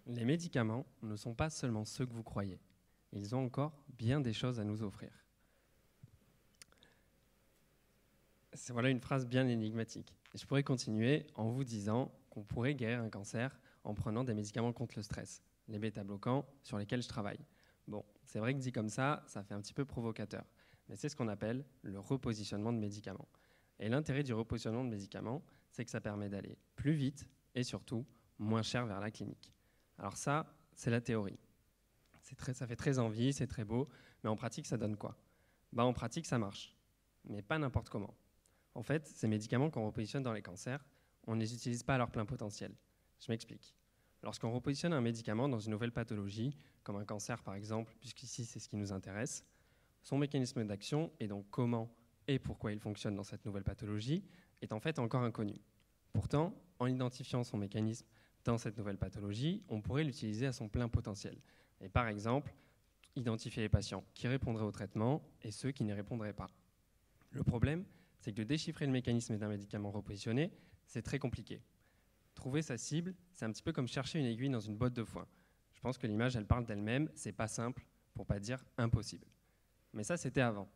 Les médicaments ne sont pas seulement ceux que vous croyez. Ils ont encore bien des choses à nous offrir. Voilà une phrase bien énigmatique. Et je pourrais continuer en vous disant qu'on pourrait guérir un cancer en prenant des médicaments contre le stress, les bêta-bloquants sur lesquels je travaille. Bon, c'est vrai que dit comme ça fait un petit peu provocateur. Mais c'est ce qu'on appelle le repositionnement de médicaments. Et l'intérêt du repositionnement de médicaments, c'est que ça permet d'aller plus vite et surtout moins cher vers la clinique. Alors ça, c'est la théorie. Ça fait très envie, c'est très beau, mais en pratique, ça donne quoi ? En pratique, ça marche, mais pas n'importe comment. En fait, ces médicaments qu'on repositionne dans les cancers, on ne les utilise pas à leur plein potentiel. Je m'explique. Lorsqu'on repositionne un médicament dans une nouvelle pathologie, comme un cancer par exemple, puisqu'ici c'est ce qui nous intéresse, son mécanisme d'action, et donc comment et pourquoi il fonctionne dans cette nouvelle pathologie, est en fait encore inconnu. Pourtant, en identifiant son mécanisme dans cette nouvelle pathologie, on pourrait l'utiliser à son plein potentiel. Et par exemple, identifier les patients qui répondraient au traitement et ceux qui n'y répondraient pas. Le problème, c'est que de déchiffrer le mécanisme d'un médicament repositionné, c'est très compliqué. Trouver sa cible, c'est un petit peu comme chercher une aiguille dans une botte de foin. Je pense que l'image, elle parle d'elle-même, c'est pas simple, pour pas dire impossible. Mais ça, c'était avant.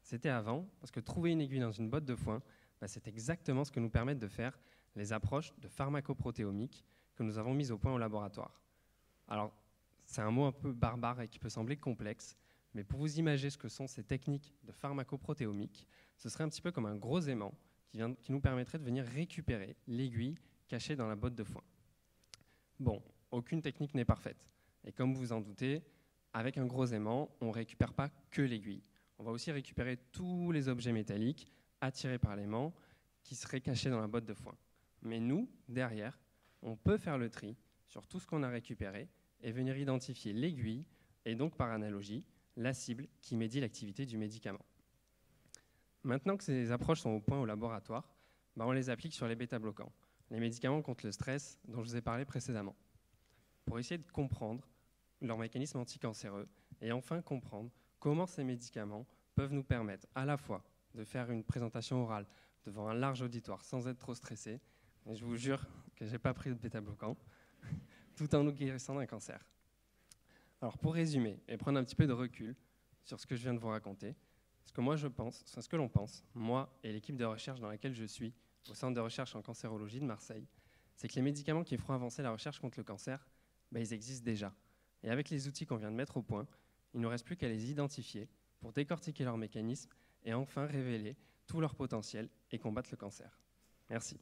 C'était avant, parce que trouver une aiguille dans une botte de foin, c'est exactement ce que nous permettent de faire les approches de pharmacoprotéomique que nous avons mises au point au laboratoire. Alors, c'est un mot un peu barbare et qui peut sembler complexe, mais pour vous imaginer ce que sont ces techniques de pharmacoprotéomique, ce serait un petit peu comme un gros aimant qui nous permettrait de venir récupérer l'aiguille cachée dans la botte de foin. Bon, aucune technique n'est parfaite. Et comme vous en doutez, avec un gros aimant, on ne récupère pas que l'aiguille. On va aussi récupérer tous les objets métalliques attirés par l'aimant qui seraient cachés dans la botte de foin. Mais nous, derrière, on peut faire le tri sur tout ce qu'on a récupéré et venir identifier l'aiguille et donc par analogie, la cible qui médit l'activité du médicament. Maintenant que ces approches sont au point au laboratoire, on les applique sur les bêta-bloquants, les médicaments contre le stress dont je vous ai parlé précédemment, pour essayer de comprendre leur mécanisme anticancéreux et enfin comprendre comment ces médicaments peuvent nous permettre à la fois de faire une présentation orale devant un large auditoire sans être trop stressé, et je vous jure que je n'ai pas pris de bêta-bloquant, tout en nous guérissant d'un cancer. Alors pour résumer et prendre un petit peu de recul sur ce que je viens de vous raconter, ce que l'on pense, moi et l'équipe de recherche dans laquelle je suis, au Centre de recherche en cancérologie de Marseille, c'est que les médicaments qui feront avancer la recherche contre le cancer, ils existent déjà. Et avec les outils qu'on vient de mettre au point, il ne nous reste plus qu'à les identifier pour décortiquer leurs mécanismes et enfin révéler tout leur potentiel et combattre le cancer. Merci.